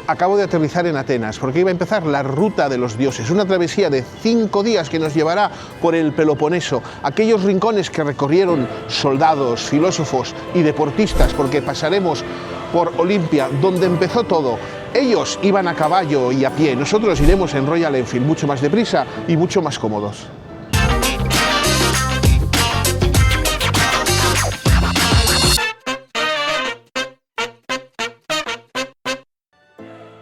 Acabo de aterrizar en Atenas porque iba a empezar la Ruta de los Dioses, una travesía de 5 días que nos llevará por el Peloponeso, aquellos rincones que recorrieron soldados, filósofos y deportistas, porque pasaremos por Olimpia, donde empezó todo. Ellos iban a caballo y a pie, nosotros iremos en Royal Enfield, mucho más deprisa y mucho más cómodos.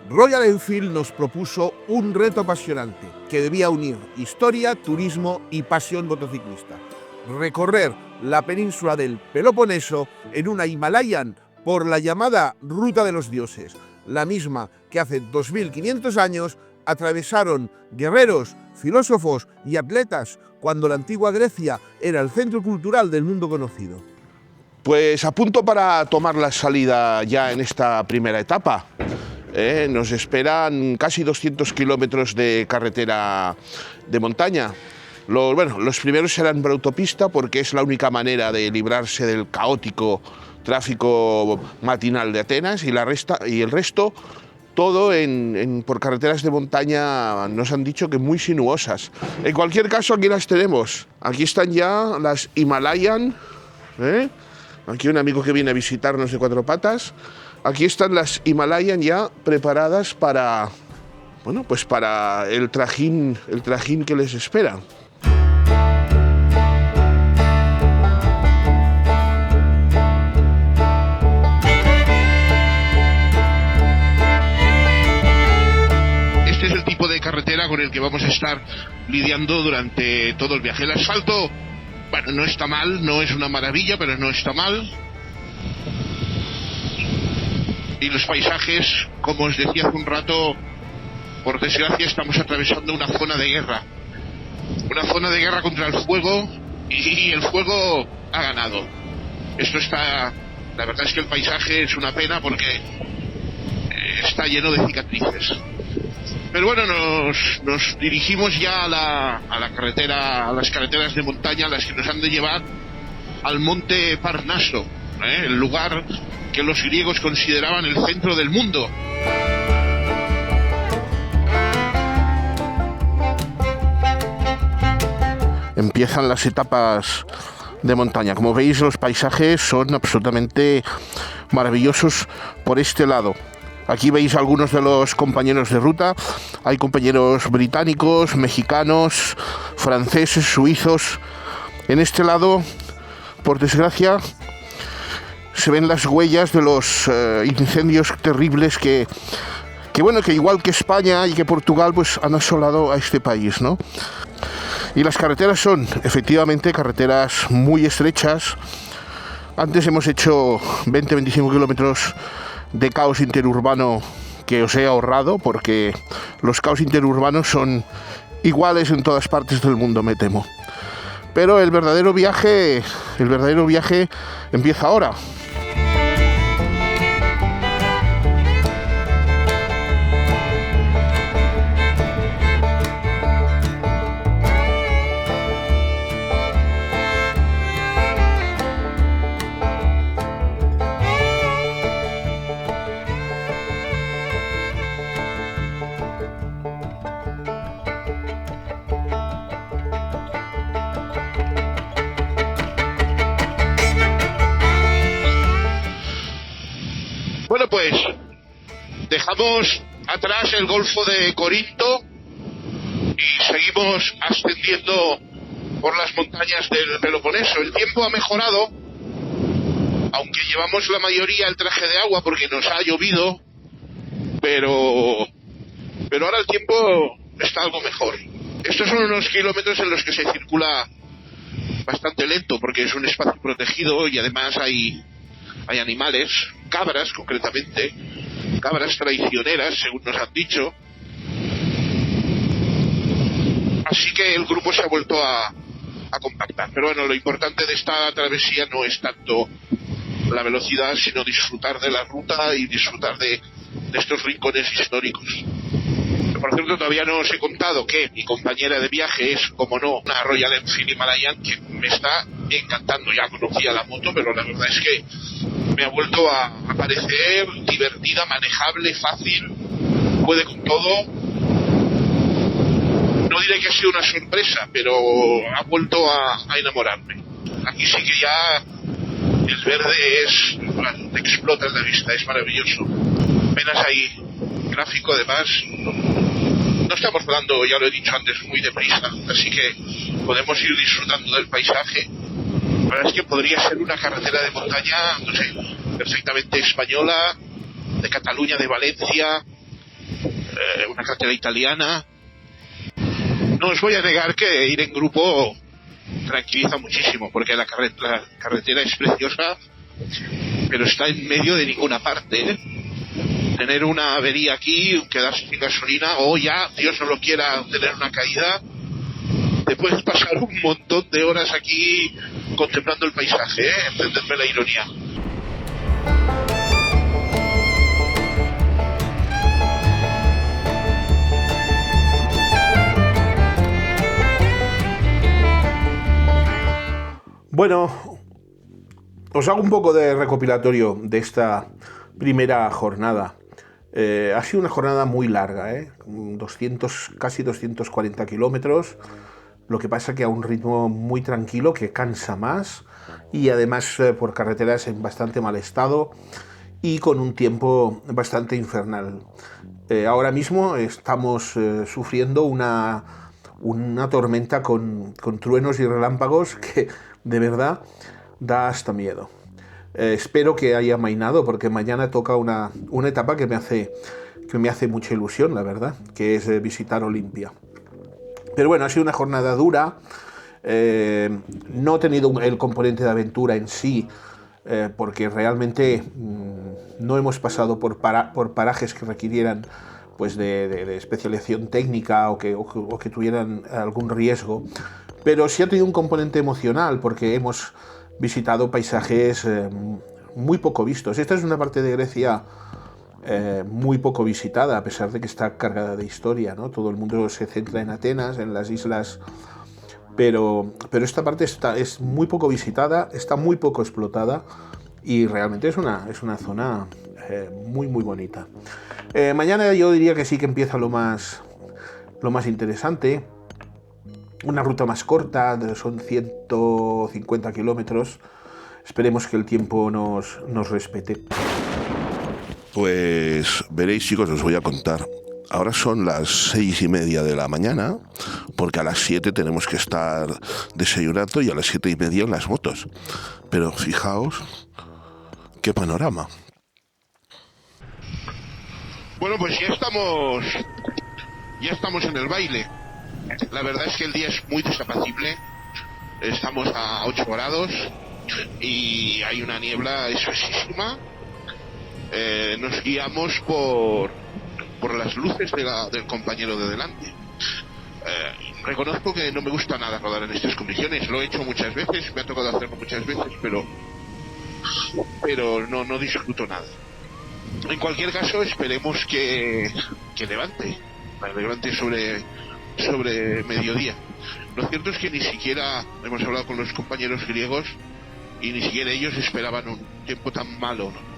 Royal Enfield nos propuso un reto apasionante que debía unir historia, turismo y pasión motociclista. Recorrer la península del Peloponeso en una Himalayan por la llamada Ruta de los Dioses, la misma que hace 2500 años atravesaron guerreros, filósofos y atletas cuando la antigua Grecia era el centro cultural del mundo conocido. Pues a punto para tomar la salida ya en esta primera etapa. Nos esperan casi 200 kilómetros de carretera de montaña. Los primeros serán por autopista porque es la única manera de librarse del caótico tráfico matinal de Atenas, y el resto todo por carreteras de montaña. Nos han dicho que muy sinuosas. En cualquier caso, aquí las tenemos. Aquí están ya las Himalayan. Aquí un amigo que viene a visitarnos de 4 patas. Aquí están las Himalayan ya preparadas para, pues para el trajín que les espera. Este es el tipo de carretera con el que vamos a estar lidiando durante todo el viaje. El asfalto, no está mal, no es una maravilla, pero no está mal. Y los paisajes, como os decía hace un rato, por desgracia estamos atravesando una zona de guerra. Una zona de guerra contra el fuego, y el fuego ha ganado. La verdad es que el paisaje es una pena porque está lleno de cicatrices. Pero bueno, nos dirigimos ya a la carretera, a las carreteras de montaña, las que nos han de llevar al monte Parnaso, el lugar que los griegos consideraban el centro del mundo. Empiezan las etapas de montaña. Como veis, los paisajes son absolutamente maravillosos por este lado. Aquí veis algunos de los compañeros de ruta. Hay compañeros británicos, mexicanos, franceses, suizos. En este lado, por desgracia, se ven las huellas de los incendios terribles que igual que España y que Portugal, pues han asolado a este país, ¿no? Y las carreteras son efectivamente carreteras muy estrechas. Antes hemos hecho 20-25 kilómetros de caos interurbano que os he ahorrado, porque los caos interurbanos son iguales en todas partes del mundo, me temo. Pero el verdadero viaje empieza ahora. Bueno, pues dejamos atrás el Golfo de Corinto y seguimos ascendiendo por las montañas del Peloponeso. El tiempo ha mejorado, aunque llevamos la mayoría el traje de agua porque nos ha llovido, pero ahora el tiempo está algo mejor. Estos son unos kilómetros en los que se circula bastante lento porque es un espacio protegido y además hay animales, cabras concretamente, cabras traicioneras según nos han dicho. Así que el grupo se ha vuelto a compactar. Pero bueno, lo importante de esta travesía no es tanto la velocidad, sino disfrutar de la ruta y disfrutar de estos rincones históricos. Por cierto, todavía no os he contado que mi compañera de viaje es, como no, una Royal Enfield Himalayan que me está encantando. Ya conocía la moto, pero la verdad es que me ha vuelto a parecer divertida, manejable, fácil, puede con todo. No diré que ha sido una sorpresa, pero ha vuelto a enamorarme. Aquí sí que ya el verde bueno, te explota en la vista, es maravilloso. Apenas hay gráfico, además. No estamos rodando, ya lo he dicho antes, muy deprisa, así que podemos ir disfrutando del paisaje. La verdad es que podría ser una carretera de montaña, no sé, perfectamente española, de Cataluña, de Valencia, una carretera italiana. No os voy a negar que ir en grupo tranquiliza muchísimo, porque la carretera es preciosa, pero está en medio de ninguna parte, ¿eh? Tener una avería aquí, quedarse sin gasolina, o ya, Dios no lo quiera, tener una caída, te puedes pasar un montón de horas aquí contemplando el paisaje, ¿eh? Entenderme la ironía. Bueno, os hago un poco de recopilatorio de esta primera jornada. Ha sido una jornada muy larga, 200, casi 240 kilómetros, lo que pasa que a un ritmo muy tranquilo que cansa más y además por carreteras en bastante mal estado y con un tiempo bastante infernal. Ahora mismo estamos sufriendo una tormenta con truenos y relámpagos que de verdad da hasta miedo. Espero que haya amainado porque mañana toca una etapa que me hace mucha ilusión, la verdad, que es visitar Olimpia. Pero bueno, ha sido una jornada dura, no he tenido el componente de aventura en sí, porque realmente no hemos pasado por parajes que requirieran pues de especialización técnica o que tuvieran algún riesgo, pero sí ha tenido un componente emocional porque hemos visitado paisajes muy poco vistos. Esta es una parte de Grecia muy poco visitada, a pesar de que está cargada de historia, ¿no? Todo el mundo se centra en Atenas, en las islas, pero esta parte es muy poco visitada, está muy poco explotada y realmente es una zona muy muy bonita. Mañana yo diría que sí que empieza lo más interesante. Una ruta más corta, son 150 kilómetros. Esperemos que el tiempo nos respete. Pues veréis, chicos, os voy a contar. Ahora son las 6:30 de la mañana, porque a las 7 tenemos que estar desayunando y a las 7:30 en las motos. Pero fijaos, qué panorama. Bueno, pues ya estamos en el baile. La verdad es que el día es muy desapacible. Estamos a 8 grados y hay una niebla espesísima. Nos guiamos por las luces del compañero de delante. Reconozco que no me gusta nada rodar en estas condiciones. Lo he hecho muchas veces, me ha tocado hacerlo muchas veces, pero no disfruto nada. En cualquier caso, esperemos que levante sobre mediodía. Lo cierto es que ni siquiera hemos hablado con los compañeros griegos y ni siquiera ellos esperaban un tiempo tan malo, ¿no?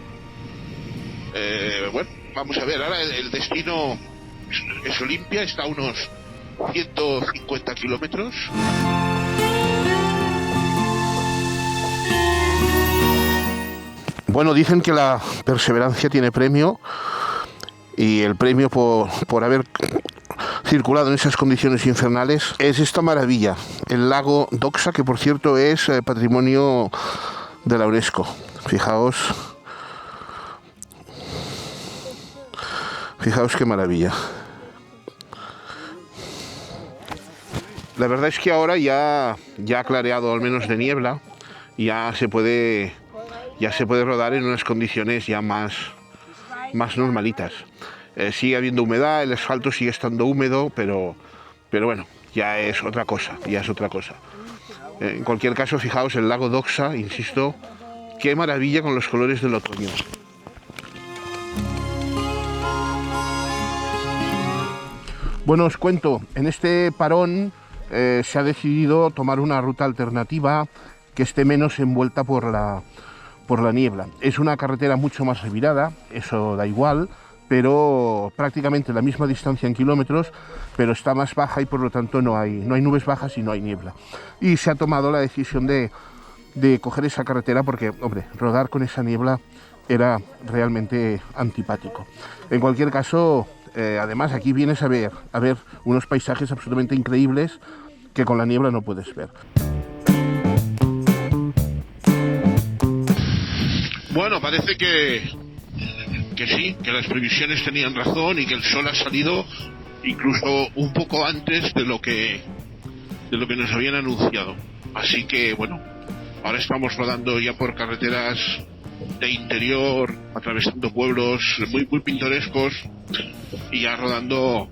Bueno, vamos a ver, ahora el destino es Olimpia, está a unos 150 kilómetros. Bueno, dicen que la perseverancia tiene premio y el premio por haber circulado en esas condiciones infernales es esta maravilla, el lago Doxa, que por cierto es patrimonio de la UNESCO. Fijaos qué maravilla. La verdad es que ahora ya ha clareado al menos de niebla, ya se puede rodar en unas condiciones ya más normalitas. Sigue habiendo humedad, el asfalto sigue estando húmedo, pero bueno, ya es otra cosa. En cualquier caso, fijaos, el lago Doxa, insisto, qué maravilla con los colores del otoño. Bueno, os cuento, en este parón se ha decidido tomar una ruta alternativa que esté menos envuelta por por la niebla. Es una carretera mucho más revirada, eso da igual, pero prácticamente la misma distancia en kilómetros, pero está más baja y por lo tanto no hay nubes bajas y no hay niebla. Y se ha tomado la decisión de coger esa carretera porque, hombre, rodar con esa niebla era realmente antipático. En cualquier caso, además aquí vienes a ver unos paisajes absolutamente increíbles que con la niebla no puedes ver. Bueno, parece que sí, que las previsiones tenían razón y que el sol ha salido incluso un poco antes de lo que nos habían anunciado. Así que bueno, ahora estamos rodando ya por carreteras de interior, atravesando pueblos muy pintorescos y ya rodando,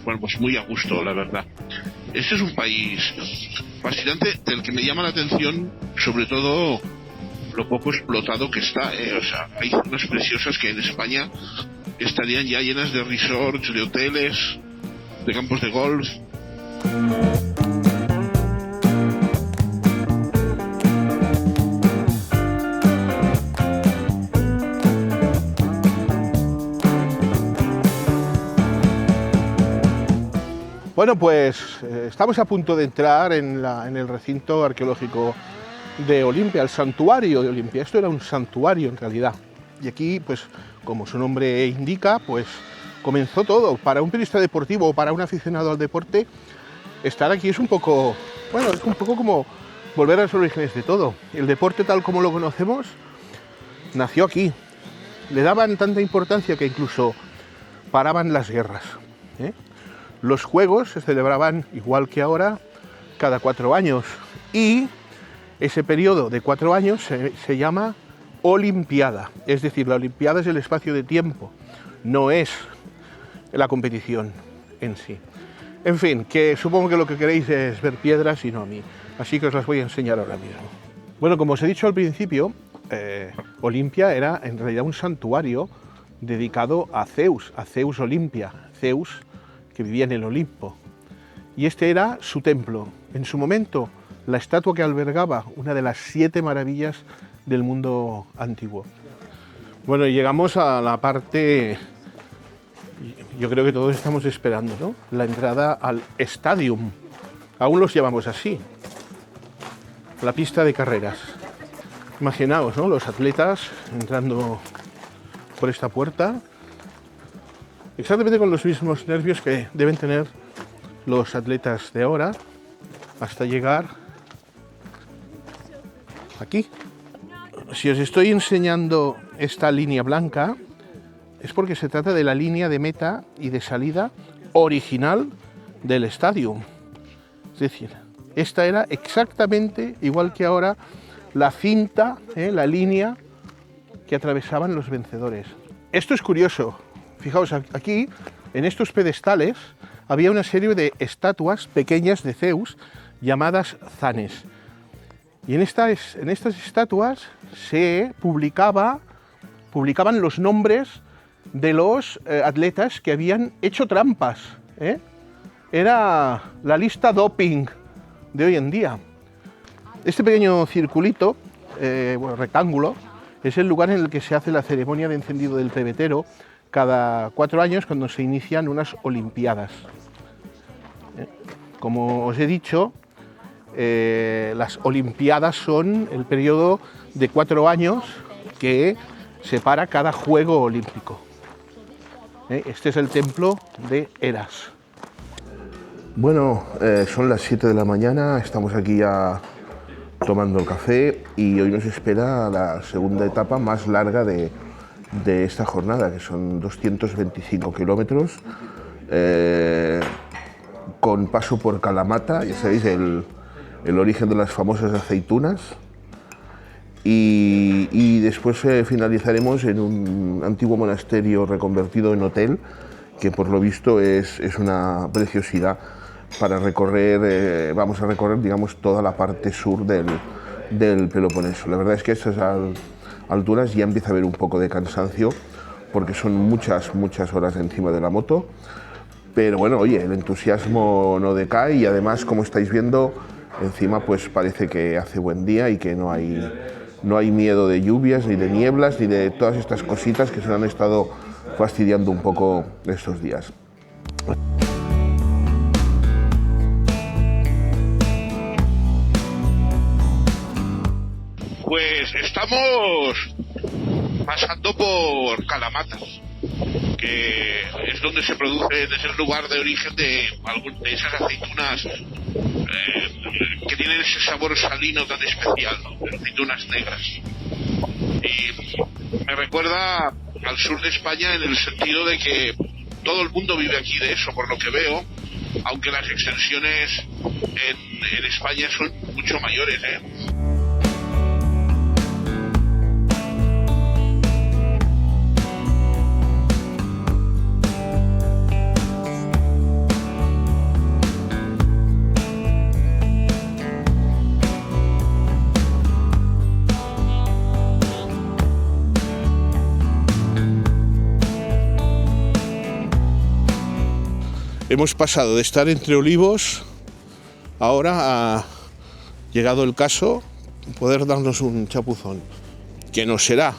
bueno, pues muy a gusto, la verdad. Este es un país fascinante del que me llama la atención sobre todo lo poco explotado que está, O sea, hay zonas preciosas que en España estarían ya llenas de resorts, de hoteles, de campos de golf. Bueno, pues estamos a punto de entrar en el recinto arqueológico de Olimpia, el santuario de Olimpia. Esto era un santuario en realidad. Y aquí, pues, como su nombre indica, pues comenzó todo. Para un periodista deportivo o para un aficionado al deporte, estar aquí es un poco, bueno, es un poco como volver a los orígenes de todo. El deporte tal como lo conocemos nació aquí. Le daban tanta importancia que incluso paraban las guerras, ¿eh? Los juegos se celebraban, igual que ahora, cada 4 años. Y ese periodo de 4 años se llama Olimpiada. Es decir, la Olimpiada es el espacio de tiempo, no es la competición en sí. En fin, que supongo que lo que queréis es ver piedras y no a mí. Así que os las voy a enseñar ahora mismo. Bueno, como os he dicho al principio, Olimpia era en realidad un santuario dedicado a Zeus Olimpia, Zeus que vivía en el Olimpo. Y este era su templo. En su momento, la estatua que albergaba una de las 7 maravillas del mundo antiguo. Bueno, llegamos a la parte, yo creo que todos estamos esperando, ¿no? La entrada al Stadium. Aún los llamamos así. La pista de carreras. Imaginaos, ¿no? Los atletas entrando por esta puerta, exactamente con los mismos nervios que deben tener los atletas de ahora, hasta llegar aquí. Si os estoy enseñando esta línea blanca, es porque se trata de la línea de meta y de salida original del estadio. Es decir, esta era exactamente igual que ahora la cinta, la línea que atravesaban los vencedores. Esto es curioso. Fijaos, aquí, en estos pedestales, había una serie de estatuas pequeñas de Zeus llamadas zanes. Y en estas estatuas se publicaban los nombres de los atletas que habían hecho trampas, ¿eh? Era la lista doping de hoy en día. Este pequeño circulito, rectángulo, es el lugar en el que se hace la ceremonia de encendido del pebetero cada 4 años cuando se inician unas olimpiadas. Como os he dicho, las olimpiadas son el periodo de 4 años que separa cada juego olímpico. Este es el templo de Eras. Bueno, son las 7 de la mañana, estamos aquí ya tomando el café y hoy nos espera la segunda etapa más larga de esta jornada, que son 225 kilómetros, con paso por Kalamata, ya sabéis, el origen de las famosas aceitunas, y después finalizaremos en un antiguo monasterio reconvertido en hotel, que por lo visto es una preciosidad para recorrer, vamos a recorrer, digamos, toda la parte sur del Peloponeso. La verdad es que a estas alturas ya empieza a haber un poco de cansancio, porque son muchas horas encima de la moto, pero bueno, oye, el entusiasmo no decae y además, como estáis viendo, encima pues parece que hace buen día y que no hay No hay miedo de lluvias, ni de nieblas, ni de todas estas cositas que se nos han estado fastidiando un poco estos días. Pues estamos pasando por Calamatas, que es donde se produce, es el lugar de origen de esas aceitunas que tienen ese sabor salino tan especial, ¿no? Aceitunas negras. Y me recuerda al sur de España en el sentido de que todo el mundo vive aquí de eso, por lo que veo, aunque las extensiones en España son mucho mayores, ¿eh? Hemos pasado de estar entre olivos, ahora ha llegado el caso poder darnos un chapuzón, que no será,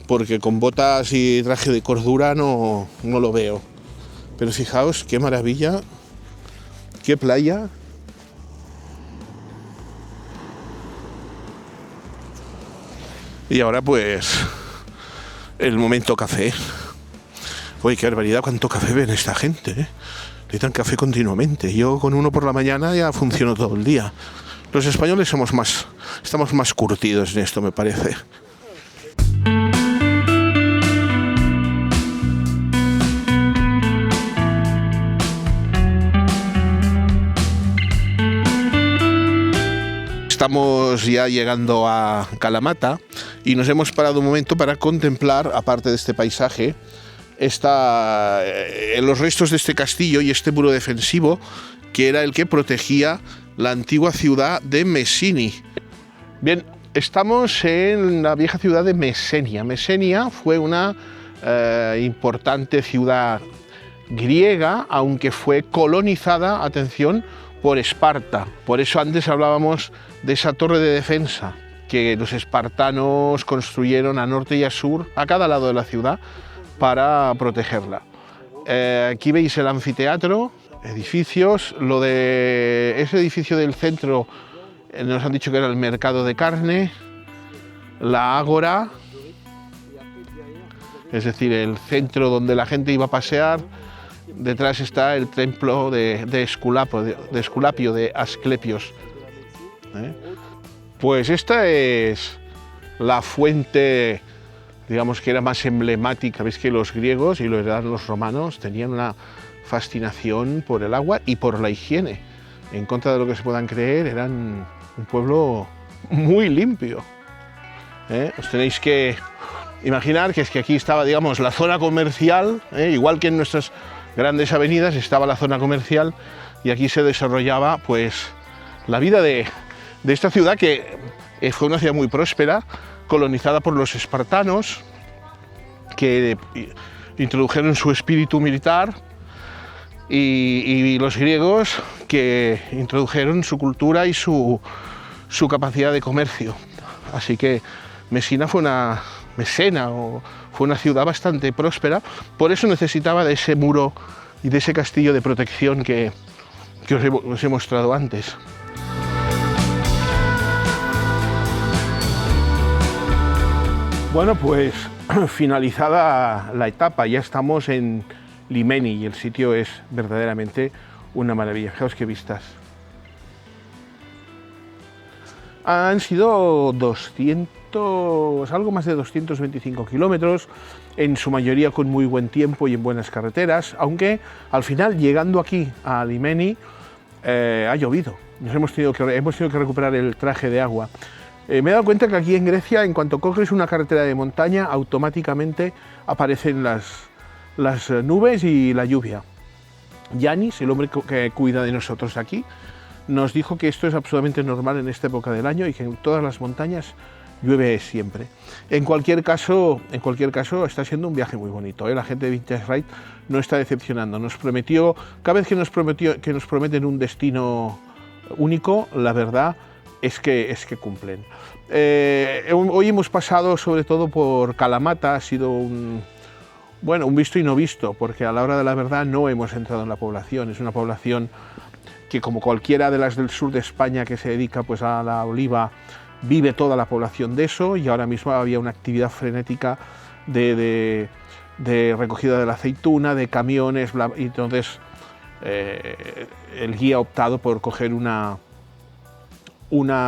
porque con botas y traje de cordura no lo veo. Pero fijaos qué maravilla, qué playa. Y ahora pues el momento café. Uy, qué barbaridad, cuánto café ven esta gente, ¿eh? Necesitan café continuamente. Yo con uno por la mañana ya funciono todo el día. Los españoles estamos más curtidos en esto, me parece. Estamos ya llegando a Kalamata y nos hemos parado un momento para contemplar, aparte de este paisaje, los restos de este castillo y este muro defensivo que era el que protegía la antigua ciudad de Messini. Bien, estamos en la vieja ciudad de Mesenia. Mesenia fue una importante ciudad griega, aunque fue colonizada, atención, por Esparta. Por eso antes hablábamos de esa torre de defensa que los espartanos construyeron a norte y a sur, a cada lado de la ciudad, para protegerla. Aquí veis el anfiteatro, edificios, lo de ese edificio del centro nos han dicho que era el mercado de carne, la ágora, es decir, el centro donde la gente iba a pasear. Detrás está el templo de Esculapio, de Asclepios. Pues esta es la fuente, digamos, que era más emblemática. Veis que los griegos y los romanos tenían una fascinación por el agua y por la higiene. En contra de lo que se puedan creer, eran un pueblo muy limpio. Os tenéis que imaginar que es que aquí estaba, digamos, la zona comercial, igual que en nuestras grandes avenidas estaba la zona comercial, y aquí se desarrollaba pues la vida de esta ciudad, que fue una ciudad muy próspera, colonizada por los espartanos, que introdujeron su espíritu militar, y los griegos, que introdujeron su cultura y su capacidad de comercio. Así que Mesena fue una ciudad bastante próspera, por eso necesitaba de ese muro y de ese castillo de protección que os he mostrado antes. Bueno, pues finalizada la etapa, ya estamos en Limeni y el sitio es verdaderamente una maravilla. Fijaos qué vistas. Han sido algo más de 225 kilómetros, en su mayoría con muy buen tiempo y en buenas carreteras, aunque al final, llegando aquí a Limeni, ha llovido. Hemos tenido que recuperar el traje de agua. Me he dado cuenta que aquí en Grecia, en cuanto coges una carretera de montaña, automáticamente aparecen las nubes y la lluvia. Yanis, el hombre que cuida de nosotros aquí, nos dijo que esto es absolutamente normal en esta época del año y que en todas las montañas llueve siempre. En cualquier caso está siendo un viaje muy bonito, ¿eh? La gente de Vintage Ride no está decepcionando. Nos prometió, cada vez que nos prometen un destino único, la verdad es que cumplen. Hoy hemos pasado sobre todo por Kalamata, ha sido un visto y no visto, porque a la hora de la verdad no hemos entrado en la población. Es una población que, como cualquiera de las del sur de España que se dedica pues a la oliva, vive toda la población de eso, y ahora mismo había una actividad frenética de recogida de la aceituna, de camiones, y entonces el guía ha optado por coger una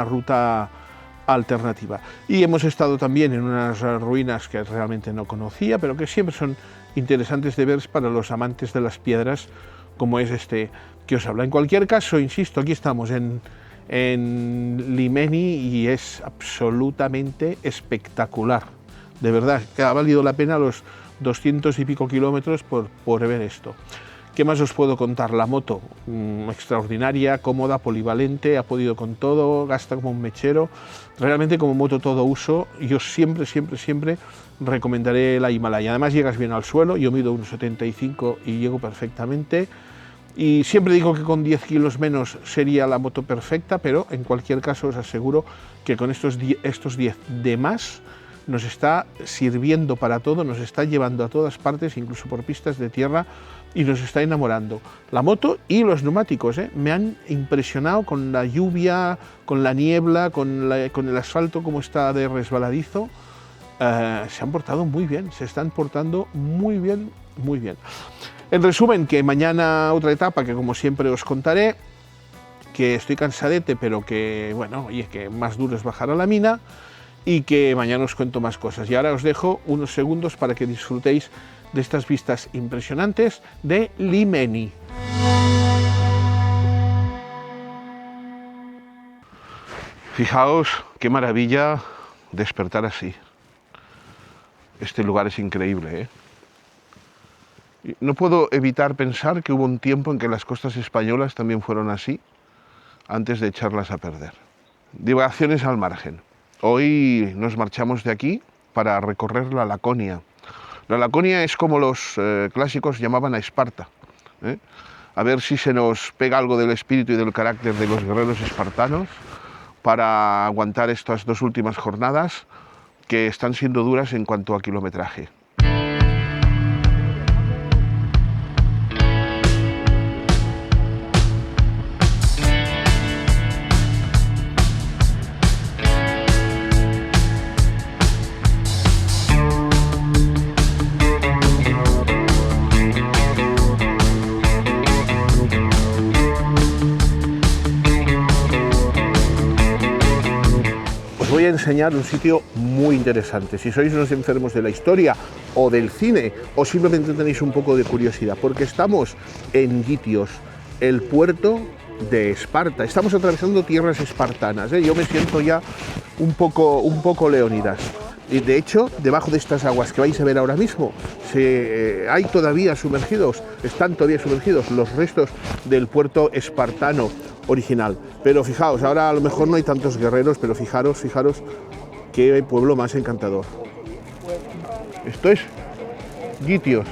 ruta alternativa. Y hemos estado también en unas ruinas que realmente no conocía, pero que siempre son interesantes de ver para los amantes de las piedras, como es este que os habla. En cualquier caso, insisto, aquí estamos en Limeni y es absolutamente espectacular. De verdad, que ha valido la pena los 200 y pico kilómetros por ver esto. ¿Qué más os puedo contar? La moto, extraordinaria, cómoda, polivalente, ha podido con todo, gasta como un mechero. Realmente como moto todo uso, yo siempre recomendaré la Himalaya. Además llegas bien al suelo, yo mido 1,75 y llego perfectamente. Y siempre digo que con 10 kilos menos sería la moto perfecta, pero en cualquier caso os aseguro que con estos 10 de más nos está sirviendo para todo, nos está llevando a todas partes, incluso por pistas de tierra, y nos está enamorando. La moto y los neumáticos, me han impresionado con la lluvia, con la niebla, con el asfalto como está de resbaladizo. Se han portado muy bien, se están portando muy bien, muy bien. En resumen, que mañana otra etapa que como siempre os contaré, que estoy cansadete, pero que bueno, oye, que más duro es bajar a la mina, y que mañana os cuento más cosas. Y ahora os dejo unos segundos para que disfrutéis de estas vistas impresionantes de Limeni. Fijaos qué maravilla despertar así. Este lugar es increíble, No puedo evitar pensar que hubo un tiempo en que las costas españolas también fueron así, antes de echarlas a perder. Divagaciones al margen. Hoy nos marchamos de aquí para recorrer la Laconia. La Laconia es como los clásicos llamaban a Esparta. A ver si se nos pega algo del espíritu y del carácter de los guerreros espartanos para aguantar estas 2 últimas jornadas que están siendo duras en cuanto a kilometraje. Voy a enseñar un sitio muy interesante. Si sois unos enfermos de la historia o del cine, o simplemente tenéis un poco de curiosidad, porque estamos en Gitios, el puerto de Esparta. Estamos atravesando tierras espartanas, Yo me siento ya un poco Leónidas. Y de hecho, debajo de estas aguas que vais a ver ahora mismo, están todavía sumergidos los restos del puerto espartano original. Pero fijaos, ahora a lo mejor no hay tantos guerreros, pero fijaros qué pueblo más encantador. Esto es Gitios,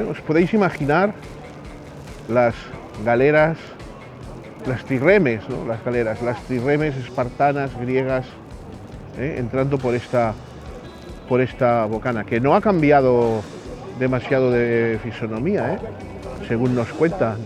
Os podéis imaginar las galeras, las trirremes, las trirremes espartanas, griegas, entrando por esta bocana, que no ha cambiado demasiado de fisonomía, según nos cuentan.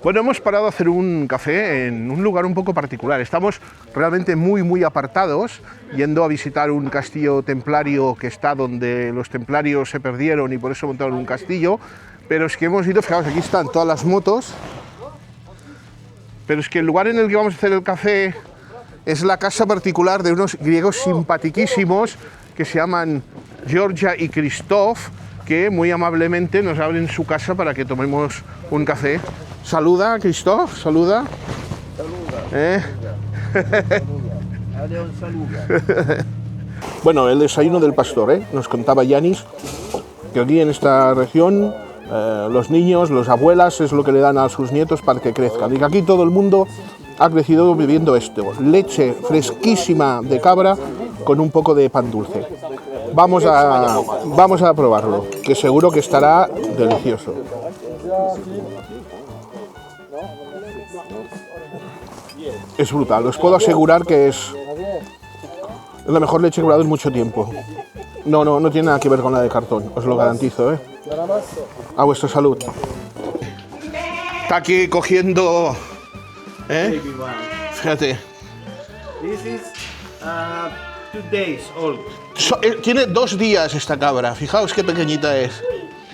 Bueno, hemos parado a hacer un café en un lugar un poco particular. Estamos realmente muy apartados, yendo a visitar un castillo templario que está donde los templarios se perdieron y por eso montaron un castillo. Pero es que hemos ido, fijaos, aquí están todas las motos. Pero es que el lugar en el que vamos a hacer el café es la casa particular de unos griegos simpaticísimos que se llaman Georgia y Christoph, que muy amablemente nos abren su casa para que tomemos un café. Saluda, Christoph, saluda. Bueno, el desayuno del pastor, Nos contaba Yanis que aquí en esta región los niños, las abuelas es lo que le dan a sus nietos para que crezcan. Y que aquí todo el mundo ha crecido bebiendo esto, leche fresquísima de cabra con un poco de pan dulce. Vamos a probarlo, que seguro que estará delicioso. Es brutal, os puedo asegurar que es la mejor leche que he probado en mucho tiempo. No tiene nada que ver con la de cartón, os lo garantizo, ¿eh? A vuestra salud. Está aquí cogiendo, ¿eh? Fíjate. This is 2 days old. Tiene 2 días esta cabra, fijaos qué pequeñita es.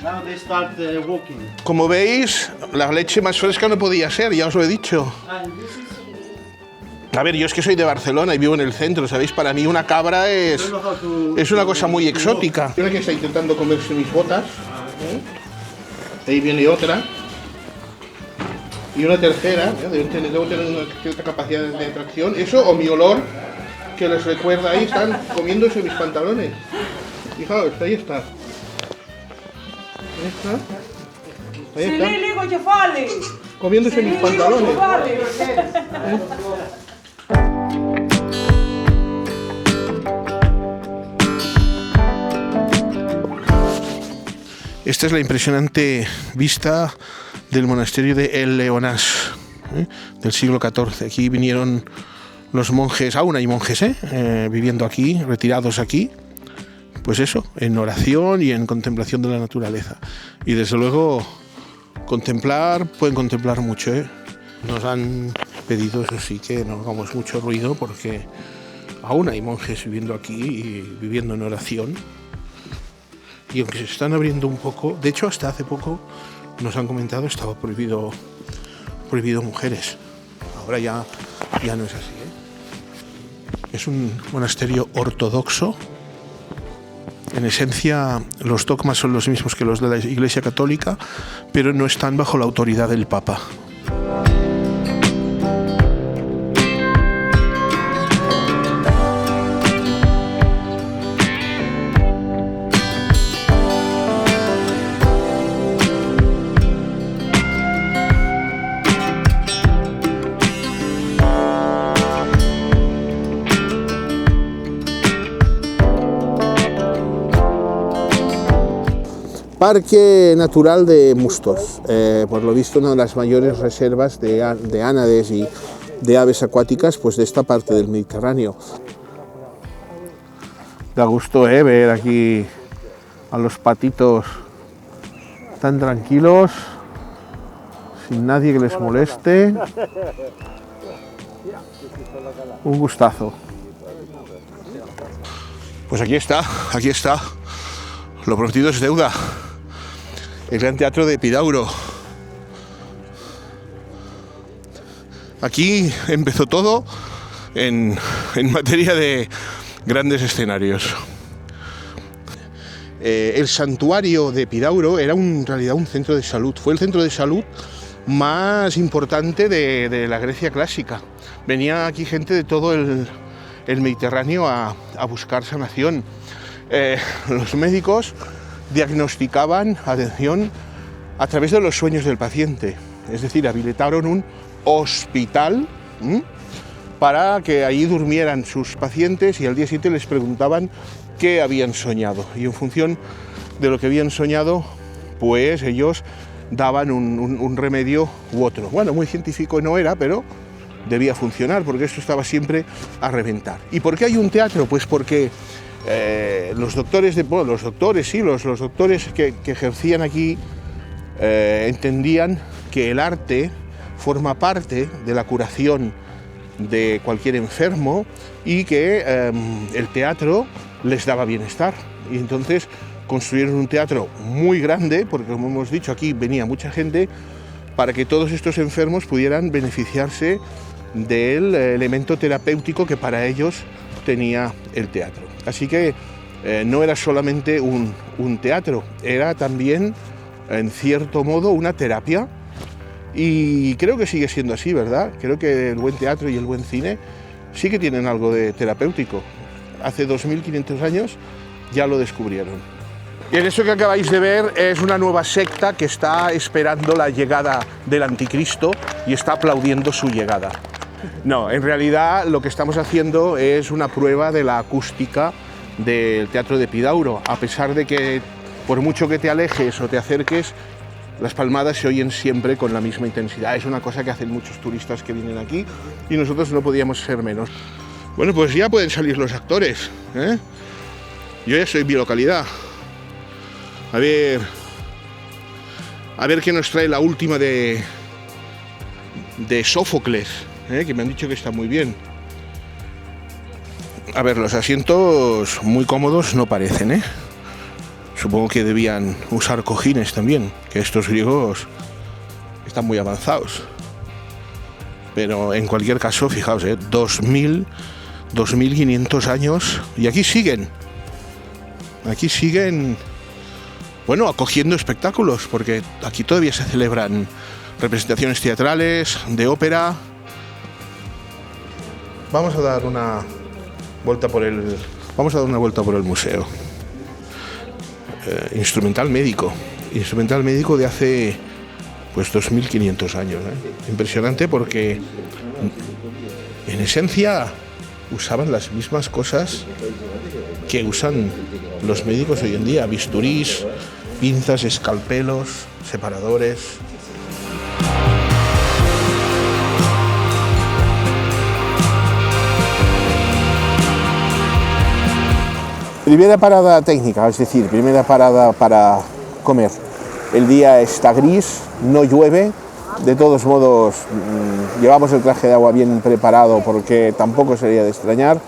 Now they start walking. Como veis, la leche más fresca no podía ser, ya os lo he dicho. And this is A ver, yo es que soy de Barcelona y vivo en el centro, ¿sabéis? Para mí una cabra es una cosa muy exótica. Una que está intentando comerse mis botas. Ahí viene otra. Y una tercera, debo tener una cierta capacidad de tracción. Eso o mi olor, que les recuerda, ahí están comiéndose mis pantalones. Fijaos, ahí está. Ahí está. Ahí está. Comiéndose mis pantalones. Esta es la impresionante vista del monasterio de El Leonás, del siglo XIV. Aquí vinieron los monjes, aún hay monjes viviendo aquí, retirados aquí, pues eso, en oración y en contemplación de la naturaleza. Y desde luego, pueden contemplar mucho. Nos han pedido, eso sí, que no hagamos mucho ruido porque aún hay monjes viviendo aquí y viviendo en oración. Y aunque se están abriendo un poco, de hecho hasta hace poco nos han comentado estaba prohibido mujeres. Ahora ya no es así. Es un monasterio ortodoxo. En esencia los dogmas son los mismos que los de la Iglesia Católica, pero no están bajo la autoridad del Papa. Parque Natural de Mustos, por lo visto una de las mayores reservas de ánades y de aves acuáticas pues de esta parte del Mediterráneo. Da gusto ver aquí a los patitos tan tranquilos, sin nadie que les moleste. Un gustazo. Pues aquí está. Lo prometido es deuda. El Gran Teatro de Epidauro. Aquí empezó todo en materia de grandes escenarios. El santuario de Epidauro era en realidad un centro de salud. Fue el centro de salud más importante de la Grecia clásica. Venía aquí gente de todo el Mediterráneo a buscar sanación. Los médicos diagnosticaban, atención, a través de los sueños del paciente. Es decir, habilitaron un hospital para que ahí durmieran sus pacientes y al día siguiente les preguntaban qué habían soñado. Y en función de lo que habían soñado, pues ellos daban un remedio u otro. Bueno, muy científico no era, pero debía funcionar porque esto estaba siempre a reventar. ¿Y por qué hay un teatro? Pues porque los doctores que ejercían aquí entendían que el arte forma parte de la curación de cualquier enfermo y que el teatro les daba bienestar. Y entonces construyeron un teatro muy grande, porque como hemos dicho aquí venía mucha gente, para que todos estos enfermos pudieran beneficiarse del elemento terapéutico que para ellos tenía el teatro. Así que no era solamente un teatro, era también, en cierto modo, una terapia. Y creo que sigue siendo así, ¿verdad? Creo que el buen teatro y el buen cine sí que tienen algo de terapéutico. Hace 2500 años ya lo descubrieron. Y en eso que acabáis de ver es una nueva secta que está esperando la llegada del anticristo y está aplaudiendo su llegada. No, en realidad lo que estamos haciendo es una prueba de la acústica del Teatro de Epidauro, a pesar de que por mucho que te alejes o te acerques, las palmadas se oyen siempre con la misma intensidad. Es una cosa que hacen muchos turistas que vienen aquí y nosotros no podíamos ser menos. Bueno, pues ya pueden salir los actores, ¿eh? Yo ya soy bilocalidad. A ver qué nos trae la última de Sófocles, que me han dicho que está muy bien. A ver, los asientos muy cómodos no parecen, ¿eh? Supongo que debían usar cojines también, que estos griegos están muy avanzados. Pero en cualquier caso, fijaos, 2500 años y aquí siguen. Aquí siguen, bueno, acogiendo espectáculos, porque aquí todavía se celebran representaciones teatrales, de ópera. Vamos a dar una vuelta por el museo. Instrumental médico de hace pues 2500 años, ¿eh? Impresionante, porque en esencia usaban las mismas cosas que usan los médicos hoy en día: bisturís, pinzas, escalpelos, separadores. Primera parada técnica, es decir, primera parada para comer. El día está gris, no llueve, de todos modos llevamos el traje de agua bien preparado porque tampoco sería de extrañar.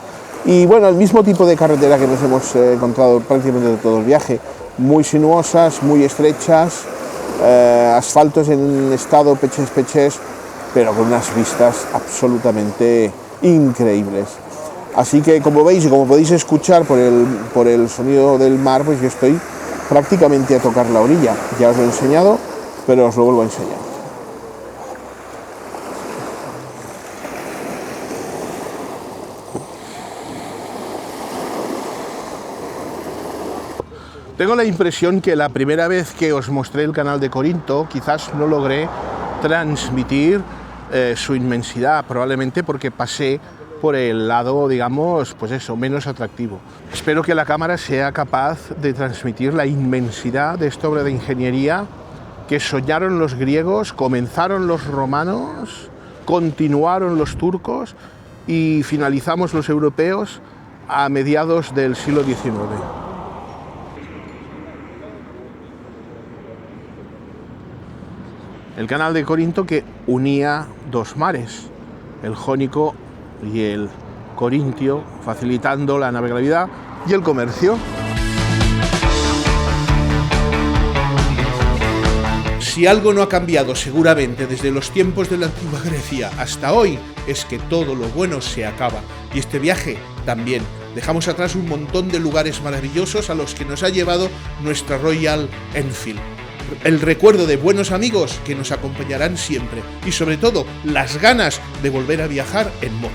Y bueno, el mismo tipo de carretera que nos hemos encontrado prácticamente todo el viaje, muy sinuosas, muy estrechas, asfaltos en estado pechés, pero con unas vistas absolutamente increíbles. Así que, como veis y como podéis escuchar por el sonido del mar, pues yo estoy prácticamente a tocar la orilla. Ya os lo he enseñado, pero os lo vuelvo a enseñar. Tengo la impresión que la primera vez que os mostré el canal de Corinto, quizás no logré transmitir su inmensidad, probablemente porque pasé por el lado, digamos, pues eso, menos atractivo. Espero que la cámara sea capaz de transmitir la inmensidad de esta obra de ingeniería que soñaron los griegos, comenzaron los romanos, continuaron los turcos y finalizamos los europeos a mediados del siglo XIX. El canal de Corinto que unía dos mares, el Jónico y el Corintio, facilitando la navegabilidad y el comercio. Si algo no ha cambiado seguramente desde los tiempos de la antigua Grecia hasta hoy, es que todo lo bueno se acaba. Y este viaje también. Dejamos atrás un montón de lugares maravillosos a los que nos ha llevado nuestra Royal Enfield. El recuerdo de buenos amigos que nos acompañarán siempre y sobre todo las ganas de volver a viajar en moto.